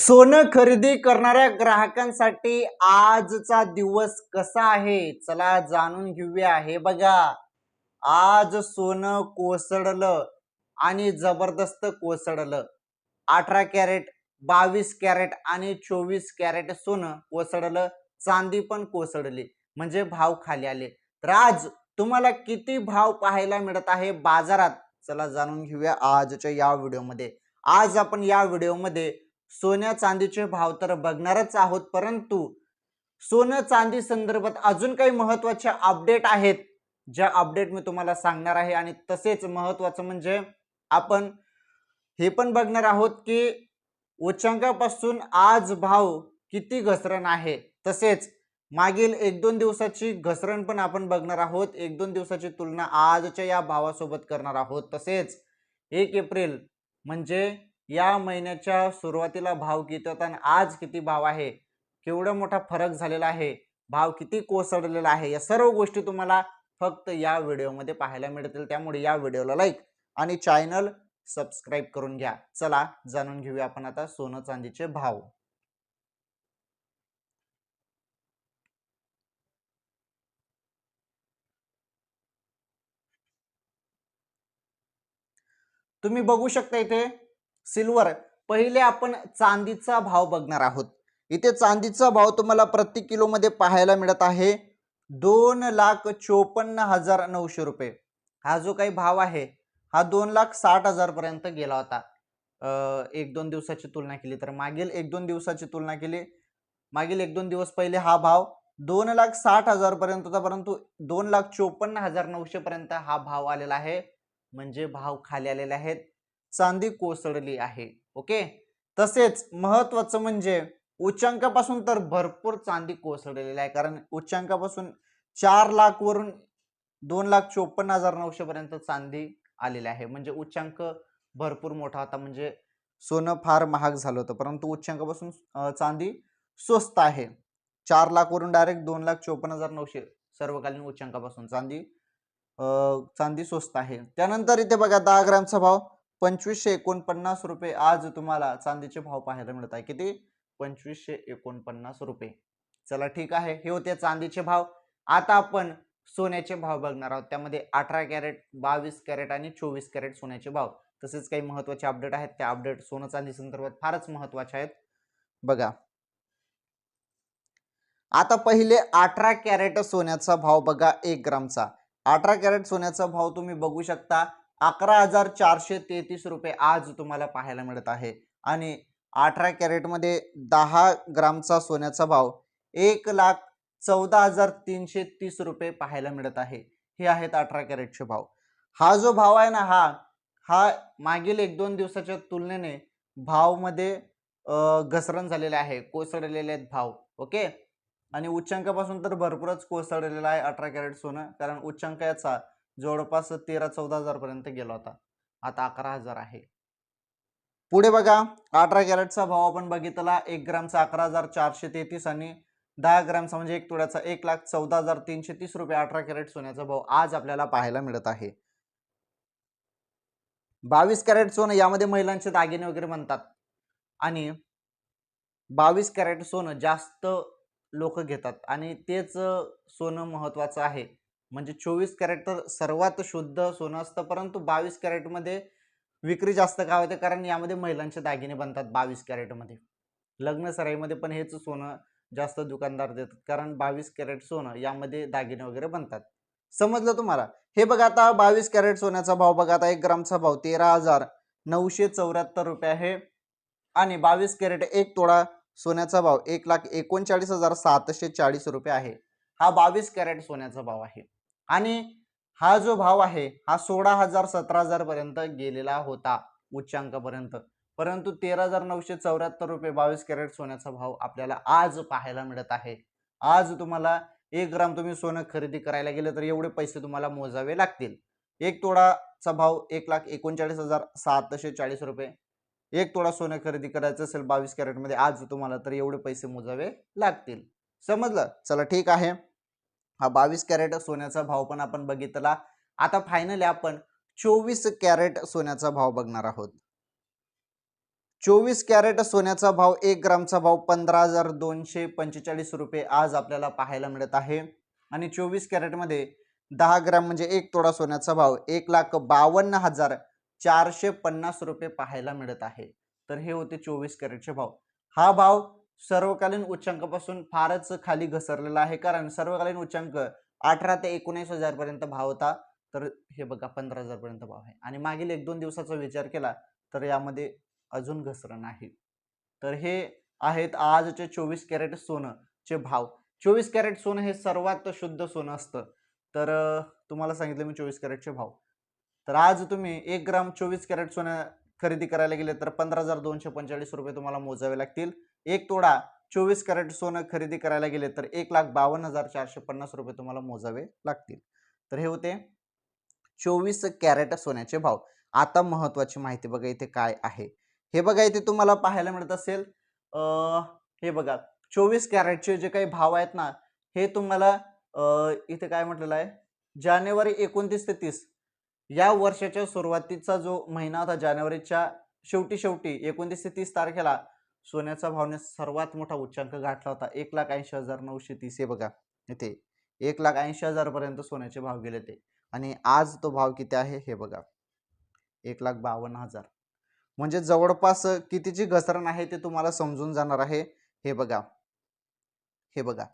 सोनं खरेदी करणाऱ्या ग्राहकांसाठी आजचा दिवस कसा आहे चला जाणून घेऊया। हे बघा, आज सोनं कोसळलं आणि जबरदस्त कोसळलं। 18 कॅरेट, 22 कॅरेट आणि 24 कॅरेट सोनं कोसळलं, चांदी पण कोसळली, म्हणजे भाव खाली आले। तर आज तुम्हाला किती भाव पाहायला मिळत आहे बाजारात, चला जाणून घेऊया आजच्या या व्हिडिओमध्ये। आज आपण या व्हिडिओमध्ये सोन्या चांदीचे भाव तर बघणारच आहोत, परंतु सोनं चांदी संदर्भात अजून काही महत्त्वाचे अपडेट आहेत, ज्या अपडेट मी तुम्हाला सांगणार आहे। आणि तसेच महत्त्वाचं म्हणजे आपण हे पण बघणार आहोत की उच्चांकापासून आज भाव किती घसरण आहे, तसेच मागील 1-2 दिवसाची घसरण पण आपण बघणार आहोत। 1-2 दिवसाची तुलना आजच्या या भावासोबत करणार आहोत। तसेच 1 एप्रिल म्हणजे या महिन्याच्या सुरुवातीला भाव किती होता आणि आज किती भाव आहे, केवढा मोठा फरक झालेला आहे, भाव किती कोसळलेला आहे, या सर्व गोष्टी तुम्हाला फक्त या व्हिडिओमध्ये पाहायला मिळतील। त्यामुळे या व्हिडिओला लाईक आणि चॅनल सबस्क्राइब करून घ्या। चला जाणून घेऊया आपण आता सोनं चांदीचे भाव। तुम्ही बघू शकता इथे सिल्वर, पहिले आपण चांदीचा भाव बघणार आहोत। इथे चांदीचा भाव तुम्हाला प्रति किलो मध्ये पाहायला मिळत आहे 2,54,900 रुपये। हा जो काही भाव आहे हा 2,60,000 पर्यंत गेला होता। 1-2 दिवसाची तुलना केली तर, मागील 1-2 दिवसाची तुलना केली, मागील 1-2 दिवस पहिले हा भाव 2,60,000 पर्यंत होता, परंतु 2,54,900 पर्यंत हा भाव आलेला आहे, म्हणजे भाव खाली आलेले आहेत, चांदी कोसळली आहे। ओके, तसेच महत्त्वाचं म्हणजे उच्चांकापासून तर भरपूर चांदी कोसळलेली आहे, कारण उच्चांकापासून 4 लाख वरून 2,54,900 पर्यंत चांदी आलेली आहे, म्हणजे उच्चांक भरपूर मोठा होता, म्हणजे सोनं फार महाग झालं होतं, परंतु उच्चांकापासून चांदी स्वस्त आहे। 4 लाख वरून डायरेक्ट 2,54,900 सर्वकालीन उच्चांकापासून चांदी स्वस्त आहे। त्यानंतर इथे बघा 10 ग्रॅमचा भाव 2,549 रुपये आज तुम्हाला चांदीचे भाव पाहायला मिळत आहे। किती? 2,549 रुपये। चला ठीक आहे, हे होते चांदीचे भाव। आता आपण सोन्याचे भाव बघणार आहोत, त्यामध्ये 18 कॅरेट, 22 कॅरेट आणि 24 कॅरेट सोन्याचे भाव, तसेच काही महत्त्वाचे अपडेट आहेत। त्या अपडेट सोनं चांदी संदर्भात फारच महत्त्वाचे आहेत। बघा, आता पहिले 18 कॅरेट सोन्याचा भाव बघा 1 ग्रामचा। 18 कॅरेट सोन्याचा भाव तुम्ही बघू शकता 11,433 रुपये आज तुम्हाला पाहायला मिळत आहे। आणि 18 कॅरेट मध्ये 10 ग्रामचा सोन्याचा भाव 1,14,330 रुपये पाहायला मिळत आहे। हे आहेत 18 कॅरेटचे भाव। हा जो भाव आहे ना, हा मागील 1-2 दिवसाच्या तुलनेने भाव मध्ये घसरण झालेले आहे, कोसळलेले आहेत भाव। ओके, आणि उच्चांकापासून तर भरपूरच कोसळलेला आहे 18 कॅरेट सोनं, कारण उच्चांक याचा जवळपास 13-14,000 पर्यंत गेला होता, आता 11,000 आहे। पुढे बघा 18 कॅरेटचा भाव आपण बघितला 1 ग्रामचा 11,433 आणि 10 ग्रामचा म्हणजे 1 तोळ्याचा 1,14,330 रुपये 18 कॅरेट सोन्याचा भाव आज आपल्याला पाहायला मिळत आहे। 22 कॅरेट सोनं, यामध्ये महिलांचे दागिने वगैरे म्हणतात, आणि 22 कॅरेट सोनं जास्त लोक घेतात आणि तेच सोनं महत्त्वाचं आहे। म्हणजे 24 कॅरेट तर सर्वात शुद्ध सोनं असतं, परंतु 22 कॅरेट मध्ये विक्री जास्त का होते, कारण यामध्ये महिलांचे दागिने बनतात। 22 कॅरेट मध्ये लग्न सराईमध्ये पण हेच सोनं जास्त दुकानदार देतात, कारण 22 कॅरेट सोनं यामध्ये दागिने वगैरे बनतात। समजलं तुम्हाला? हे बघा, आता 22 कॅरेट सोन्याचा भाव बघा, आता 1 ग्रामचा भाव 13,974 रुपये आहे, आणि 22 कॅरेट 1 तोळा सोन्याचा भाव 1,39,740 रुपये आहे। हा 22 कॅरेट सोन्याचा भाव आहे, आणि हा जो भाव आहे हा 16,000-17,000 पर्यंत गेलेला होता उच्चांकापर्यंत, परंतु 13,974 रुपये 22 कॅरेट सोन्याचा भाव आपल्याला आज पाहायला मिळत आहे। आज तुम्हाला 1 ग्राम तुम्ही सोनं खरेदी करायला गेले तर एवढे पैसे तुम्हाला मोजावे लागतील। 1 तोळाचा भाव 1,39,740 रुपये, 1 तोळा सोनं खरेदी करायचं असेल 22 कॅरेट मध्ये आज तुम्हाला, तर एवढे पैसे मोजावे लागतील। समजलं? चला ठीक आहे, हा 22 कॅरेट सोन्याचा भाव पण आपण बघितला। आता फायनली आपण 24 कॅरेट सोन्याचा भाव बघणार आहोत। 24 कॅरेट सोन्याचा भाव 1 ग्रामचा भाव 15,245 रुपये आज आपल्याला पाहायला मिळत आहे. आणि 24 कॅरेटमध्ये 10 ग्राम म्हणजे 1 तोळा सोन्याचा भाव 1,52,450 रुपये पाहायला मिळत आहे. तर हे होते 24 कॅरेटचे भाव. हा भाव सर्वकालीन उच्चांकापासून फारच खाली घसरलेला आहे, कारण सर्वकालीन उच्चांक 18 ते 19,000 पर्यंत भाव होता. तर हे बघा 15,000 पर्यंत भाव आहे. आणि मागील 1-2 दिवसाचा विचार केला तर यामध्ये अजून घसरण आहे. तर हे आहेत आजचे 24 कॅरेट सोनंचे भाव. 24 कॅरेट सोनं हे सर्वात शुद्ध सोनं असतं. तर तुम्हाला सांगितलं मी 24 कॅरेटचे भाव. तर आज तुम्ही 1 ग्राम 24 कॅरेट सोनं खरेदी करायला गेले तर 15,245 रुपये तुम्हाला मोजावे लागतील. 1 तोळा 24 कॅरेट सोनं खरेदी करायला गेले तर 1,52,450 रुपये तुम्हाला मोजावे लागतील. तर हे होते 24 कॅरेट सोन्याचे भाव. आता महत्वाची माहिती बघा इथे काय आहे. हे बघा इथे तुम्हाला पाहायला मिळत असेल, हे बघा 24 कॅरेटचे जे काही भाव आहेत ना, हे तुम्हाला इथे काय म्हटलेलं आहे, जानेवारी 29 ते 30 या वर्षाच्या सुरुवातीचा जो महिना होता, जानेवारीच्या शेवटी 29 ते 30 तारखेला सोन्याचा भावने सर्वात मोठा उच्चांक गाठला होता 1,80,930. हे बघा इथे 1,80,000 पर्यंत सोन्याचे भाव गेले ते. आणि आज तो भाव किती आहे हे बघा 1,52,000. म्हणजे जवळपास कितीची घसरण आहे ते तुम्हाला समजून जाणार आहे. हे बघा हे बघा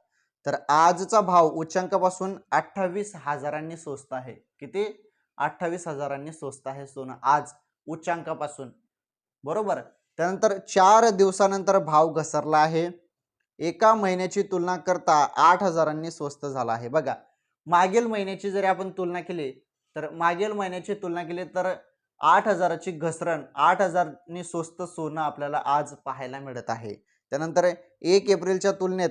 तर आजचा भाव उच्चांकापासून 28,000 स्वस्त आहे. किती? 28,000 स्वस्त आहे सोनं आज उच्चांकापासून, बरोबर. त्यानंतर 4 दिवसानंतर भाव घसरला आहे. एका महिन्याची तुलना करता 8,000 स्वस्त झाला आहे. बघा मागील महिन्याची जरी आपण तुलना केली तर मागील महिन्याची तुलना केली तर 8,000ची घसरण, 8,000 स्वस्त सोनं आपल्याला आज पाहायला मिळत आहे. त्यानंतर 1 एप्रिलच्या तुलनेत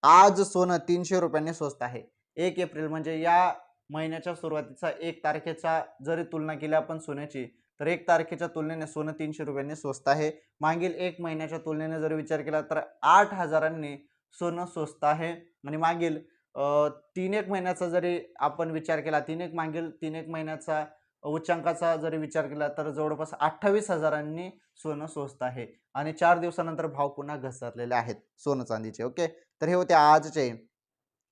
आज सोनं 300 रुपयांनी स्वस्त आहे. 1 एप्रिल म्हणजे या महिन्याच्या सुरुवातीचा 1 तारखेचा जरी तुलना केली आपण सोन्याची तर 1 तारखेच्या तुलनेने सोनं 300 रुपयांनी स्वस्त आहे. मागील 1 महिन्याच्या तुलनेने जर विचार केला तर 8,000 सोनं स्वस्त आहे. आणि मागील 3-1 महिन्याचा जरी आपण विचार केला, मागील 3-1 महिन्याचा उच्चांकाचा जरी विचार केला तर जवळपास 28,000 सोनं स्वस्त आहे. आणि 4 दिवसानंतर भाव पुन्हा घसरलेले आहेत सोनं चांदीचे. ओके, तर हे होते आजचे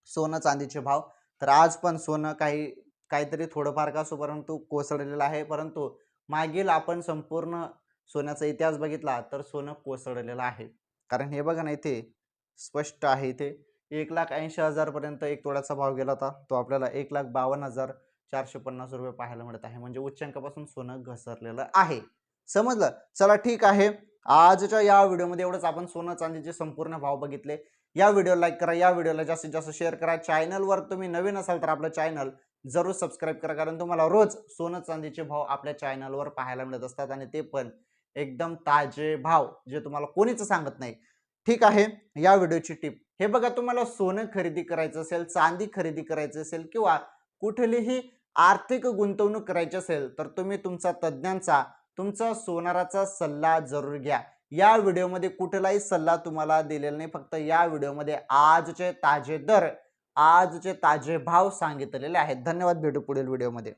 सोनं चांदीचे भाव. तर आज पण सोनं काहीतरी थोडंफार का असो परंतु कोसळलेलं आहे. परंतु मागील आपण संपूर्ण सोन्याचा इतिहास बघितला तर सोनं कोसळलेलं आहे. कारण हे बघा ना इथे स्पष्ट आहे, इथे 1,80,000 पर्यंत 1 तोळ्याचा भाव गेला होता. तो आपल्याला 1,52,450 रुपये पाहायला मिळत आहे. म्हणजे उच्चांकापासून सोनं घसरलेलं आहे. समजलं? चला ठीक आहे. आजच्या या व्हिडिओमध्ये एवढंच. आपण सोनं चांदीचे संपूर्ण भाव बघितले. या व्हिडिओला लाईक करा, या व्हिडिओला जास्तीत जास्त शेअर करा. चॅनलवर तुम्ही नवीन असाल तर आपलं चॅनल जरूर सबस्क्राईब करा, कारण तुम्हाला रोज सोनं चांदीचे भाव आपल्या चॅनलवर पाहायला मिळत असतात आणि ते पण एकदम ताजे भाव, जे तुम्हाला कोणीच सांगत नाही. ठीक आहे. या व्हिडिओची टिप हे बघा, तुम्हाला सोनं खरेदी करायचं असेल, चांदी खरेदी करायचं असेल किंवा कुठलीही आर्थिक गुंतवणूक करायची असेल तर तुम्ही तुमचा तज्ञांचा, तुमचा सोनाराचा सल्ला जरूर घ्या. या व्हिडिओमध्ये कुठलाही सल्ला तुम्हाला दिलेला नाही, फक्त या व्हिडिओमध्ये आजचे ताजे दर, आजचे ताजे भाव सांगितलेले आहेत. धन्यवाद. भेटू पुढील व्हिडिओमध्ये.